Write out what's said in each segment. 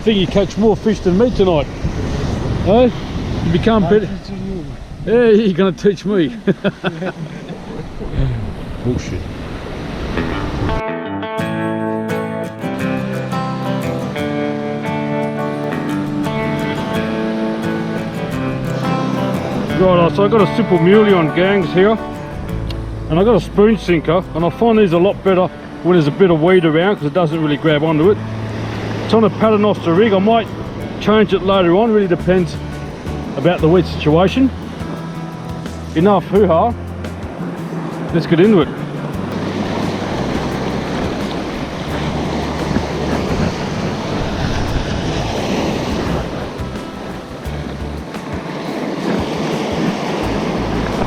think you catch more fish than me tonight. Eh? You become better. Yeah, you're gonna teach me. Bullshit. Right, so I got a simple muley on gangs here, and I got a spoon sinker, and I find these a lot better when there's a bit of weed around because it doesn't really grab onto it. It's on a paternoster rig. I might change it later on, really depends about the weed situation. Enough hoo-ha, let's get into it.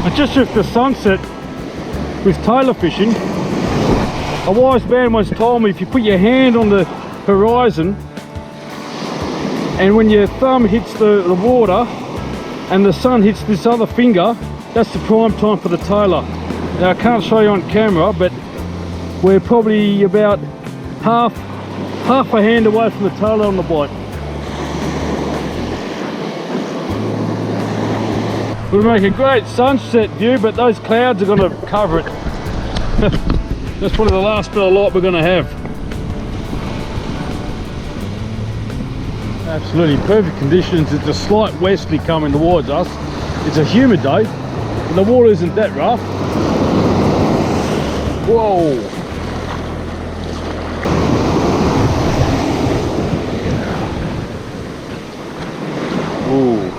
I just took the sunset with tailor fishing. A wise man once told me if you put your hand on the horizon and when your thumb hits the water and the sun hits this other finger, that's the prime time for the tailor. Now I can't show you on camera, but we're probably about half a hand away from the tailor on the bite. We'll make a great sunset view, but those clouds are going to cover it. That's probably the last bit of light we're going to have. Absolutely perfect conditions. It's a slight westerly coming towards us. It's a humid day, but the water isn't that rough. Whoa! Ooh.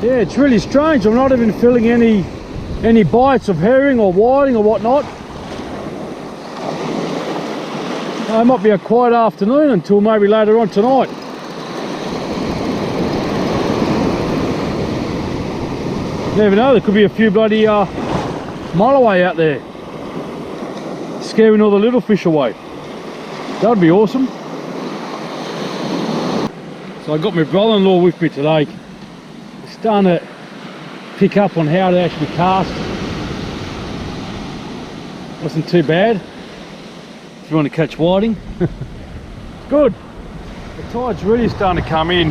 Yeah, it's really strange. I'm not even feeling any bites of herring or whiting or whatnot. It might be a quiet afternoon until maybe later on tonight. Never know, there could be a few bloody mulloway out there scaring all the little fish away. That would be awesome. So I got my brother-in-law with me today. He's starting to pick up on how to actually cast. Wasn't too bad if you want to catch whiting. Good. The tide's really starting to come in,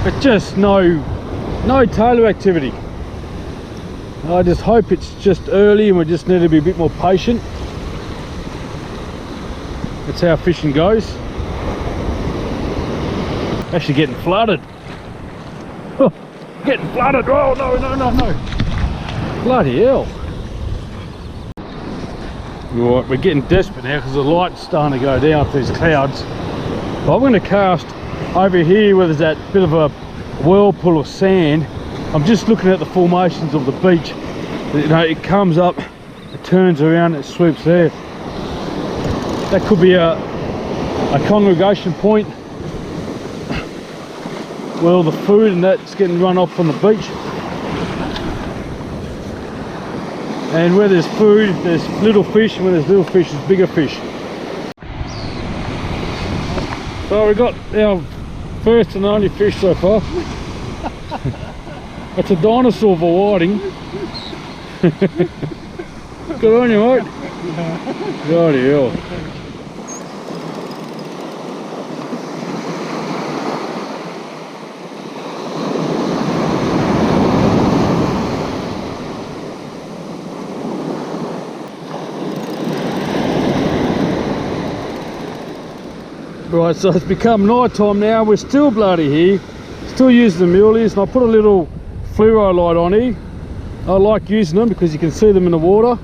but just no tailor activity. I just hope it's just early and we just need to be a bit more patient. That's how fishing goes. Actually getting flooded. Oh, getting flooded. Oh no. Bloody hell. Right, we're getting desperate now because the light's starting to go down through these clouds. But I'm going to cast over here where there's that bit of a whirlpool of sand. I'm just looking at the formations of the beach. You know, it comes up, it turns around, it swoops there. That could be a congregation point where all the food and that's getting run off from the beach. And where there's food, there's little fish, and where there's little fish, there's bigger fish. So we got our first and only fish so far. That's a dinosaur for whiting. Good on you, mate. Bloody hell. Right, so it's become night time now. We're still bloody here, still using the muleys, and I put a little fluoro light on here. I like using them because you can see them in the water,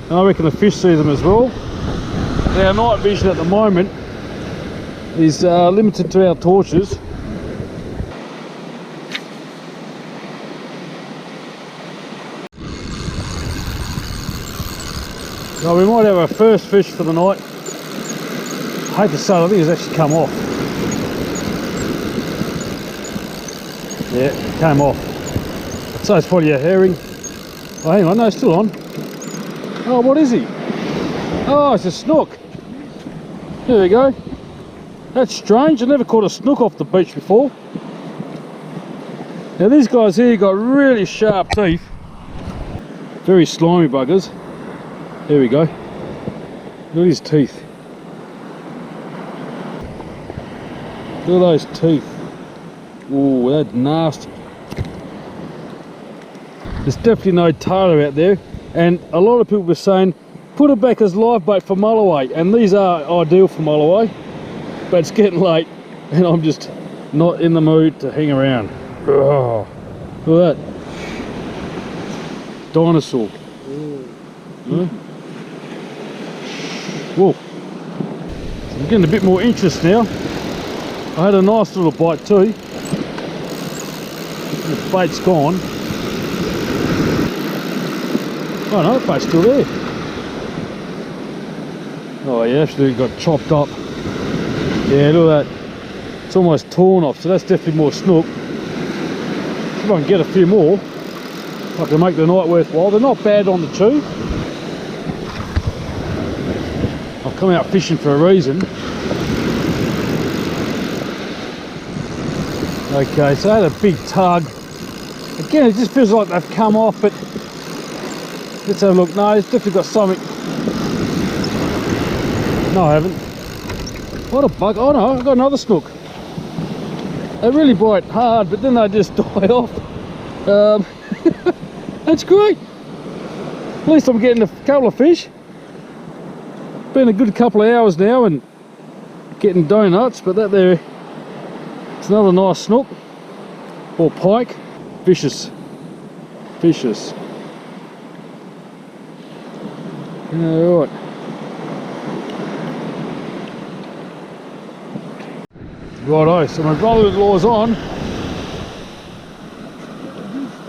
and I reckon the fish see them as well. Our night vision at the moment is limited to our torches. So we might have our first fish for the night. I hate to say it, I think it's actually come off. Yeah, it came off. I'd say it's probably a herring. Oh, hang on, no, it's still on. Oh, what is he? Oh, it's a snook. There we go. That's strange. I never caught a snook off the beach before. Now these guys here got really sharp teeth. Very slimy buggers. There we go. Look at his teeth. Look at those teeth. Oh, that's nasty. There's definitely no tailor out there, and a lot of people were saying put it back as live bait for mulloway, and these are ideal for mulloway, but it's getting late and I'm just not in the mood to hang around. Oh, look at that. Dinosaur. Huh? Whoa. I'm getting a bit more interest now. I had a nice little bite too. The bait's gone. Oh no, the bait's still there. Oh yeah, actually got chopped up. Yeah, look at that. It's almost torn off, so that's definitely more snook. If I can get a few more, I can make the night worthwhile. They're not bad on the chew. I've come out fishing for a reason. Okay, so I had a big tug. Again, it just feels like they've come off, but let's have a look. No, it's definitely got something. No, I haven't. What a bug. Oh no, I've got another snook. They really bite hard, but then they just die off. That's great. At least I'm getting a couple of fish. Been a good couple of hours now and getting donuts, but that there, it's another nice snook or pike. Vicious. Vicious. Alright. Righto, so my brother-in-law's on.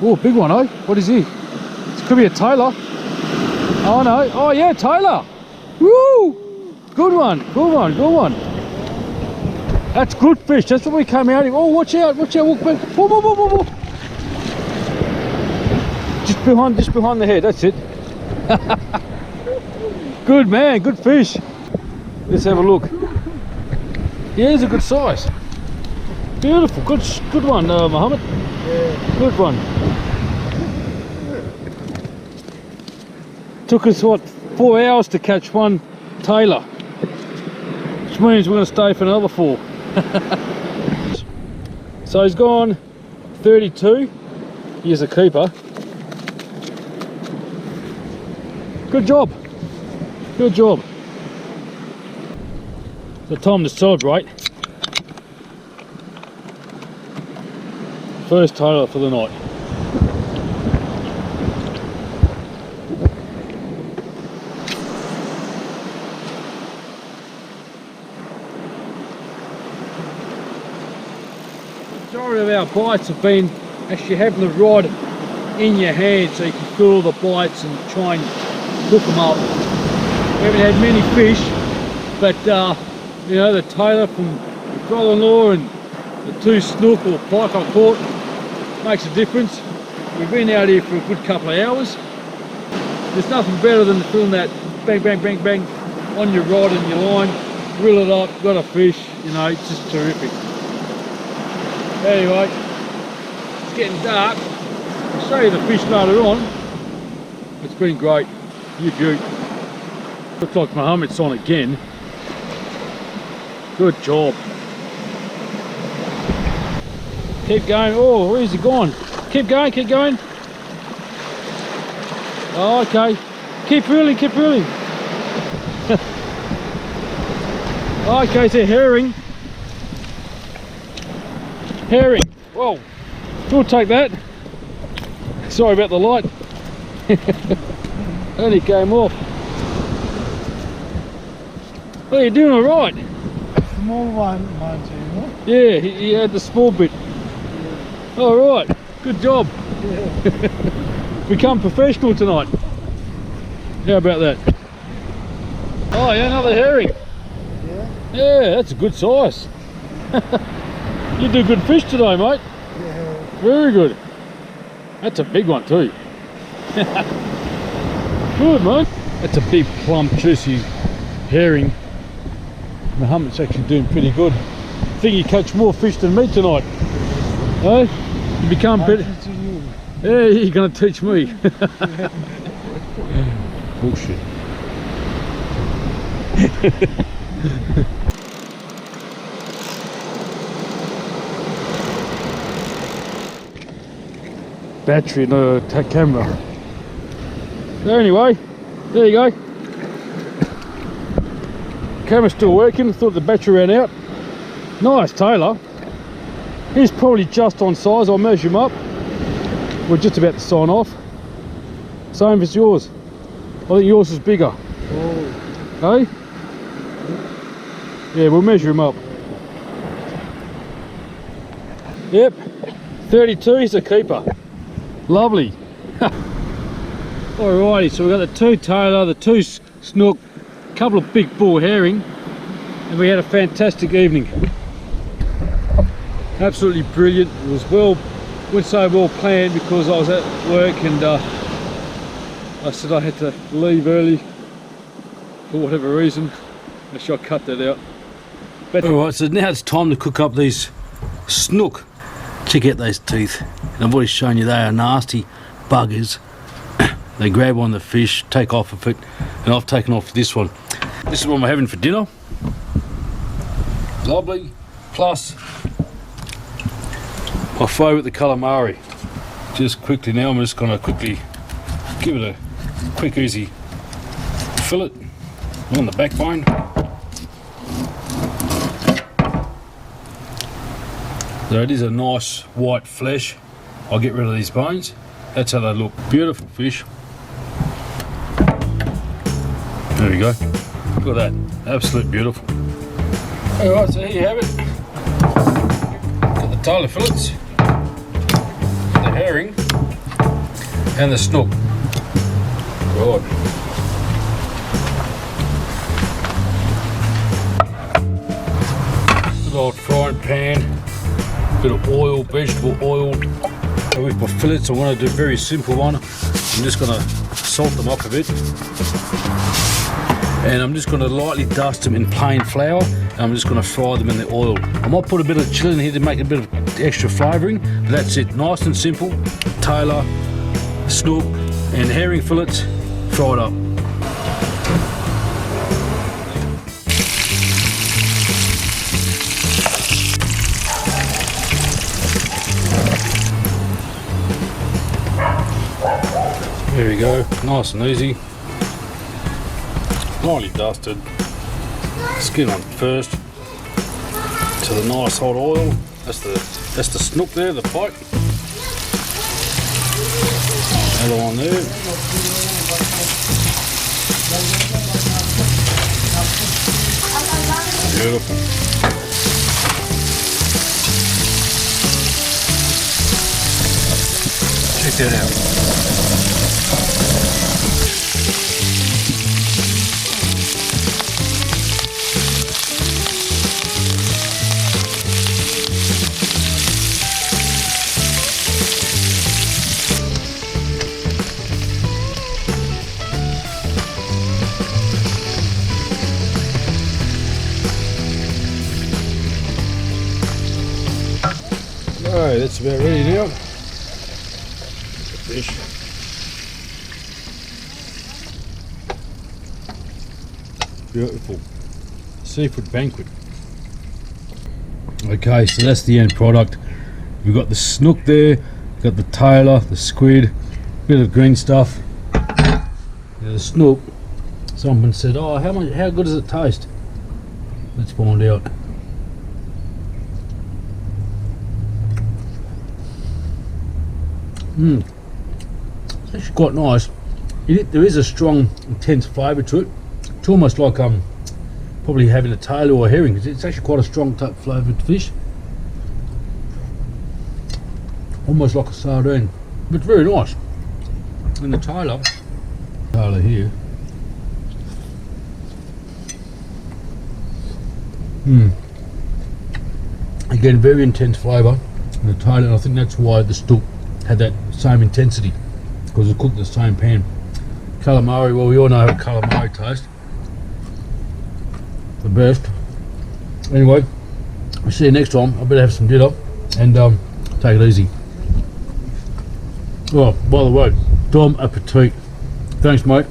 Oh, big one, eh? What is he? This could be a tailor. Oh no, oh yeah, tailor. Woo! Good one, good one, good one. That's good fish, that's what we came out here. Oh, watch out, walk back. Whoa, whoa, whoa, whoa, whoa. Just behind the head, that's it. Good man, good fish. Let's have a look. Yeah, he's a good size. Beautiful, good one, Mohammed. Yeah. Good one. Took us, what, 4 hours to catch one tailor, which means we're going to stay for another 4. So he's gone 32. Here's a keeper. Good job. Good job. The time to celebrate. First tailor for the night. The majority of our bites have been actually having the rod in your hand so you can feel the bites and try and hook them up. We haven't had many fish, but you know, the tailor from the brother-in-law and the 2 snook or pike I caught makes a difference. We've been out here for a good couple of hours. There's nothing better than feeling that bang, bang, bang, bang on your rod and your line. Reel it up, got a fish, you know, it's just terrific. Anyway, it's getting dark. I'll show you the fish later on. It's been great. You beaut. Looks like Mohammed's on again. Good job. Keep going. Oh, where's he gone? Keep going, keep going. Oh, okay. Keep reeling, keep reeling. Okay, it's a herring. Herring. Whoa. We'll take that. Sorry about the light. Only came off. Oh, you're doing alright. Small one, mind you. Yeah, he had the small bit. Alright, good job. Yeah. Become professional tonight. How about that? Oh yeah, another herring. Yeah? Yeah, that's a good size. You do good fish today, mate. Yeah. Very good. That's a big one too. Good, mate. That's a big, plump, juicy herring. Mohammed's actually doing pretty good. I think you catch more fish than me tonight. Eh? become I'm better. teaching you. Yeah, you're gonna teach me. Bullshit. Battery in the camera. So anyway, there you go. Camera's still working. Thought the battery ran out. Nice Tailor. He's probably just on size. I'll measure him up. We're just about to sign off. Same as yours. I think yours is bigger. Oh. Hey? Yeah, we'll measure him up. Yep, 32 is a keeper. Lovely. Alrighty, so we've got the 2 Tailor, the 2 Snook, a couple of big bull herring, and we had a fantastic evening. Absolutely brilliant. It was wouldn't say well planned because I was at work and I said I had to leave early for whatever reason. I should cut that out. But alright, so now it's time to cook up these Snook. Check out those teeth. And I've already shown you they are nasty buggers. They grab on the fish, take off of it, and I've taken off this one. This is what we're having for dinner. Lovely. Plus my favourite, the calamari. Just quickly now, I'm just going to quickly give it a quick easy fillet on the backbone. So it is a nice white flesh. I'll get rid of these bones. That's how they look. Beautiful fish. There we go. Look at that. Absolute beautiful. Alright, so here you have it. Got the Tailor fillets, the herring, and the Snook. Right. Good old frying pan. Bit of oil, vegetable oil. So with my fillets, I'm going to do a very simple one. I'm just going to salt them up a bit. And I'm just going to lightly dust them in plain flour. And I'm just going to fry them in the oil. I might put a bit of chili in here to make a bit of extra flavouring. But that's it. Nice and simple. Tailor, Snook, and herring fillets fried up. There we go, nice and easy. Lightly dusted. Skin on first. To the nice hot oil. That's the Snook there, the pike. Another one there. Beautiful. Check that out. Alright, that's about ready now. Fish. Beautiful. Seafood banquet. Okay, so that's the end product. We've got the Snook there, we've got the Tailor, the squid, bit of green stuff. Now the Snook, someone said, oh, how good does it taste? Let's find out. It's actually quite nice. There is a strong, intense flavour to it. It's almost like probably having a Tailor or a herring. It's actually quite a strong type flavoured fish. Almost like a sardine, but it's very nice. And the Tailor here. Again, very intense flavour. And the Tailor, I think that's why the Snook had that same intensity, because it's cooked in the same pan. Calamari, well, we all know how calamari tastes. The best. Anyway, I'll see you next time. I better have some dinner and take it easy. Oh, by the way, Dom appetit. Thanks, mate.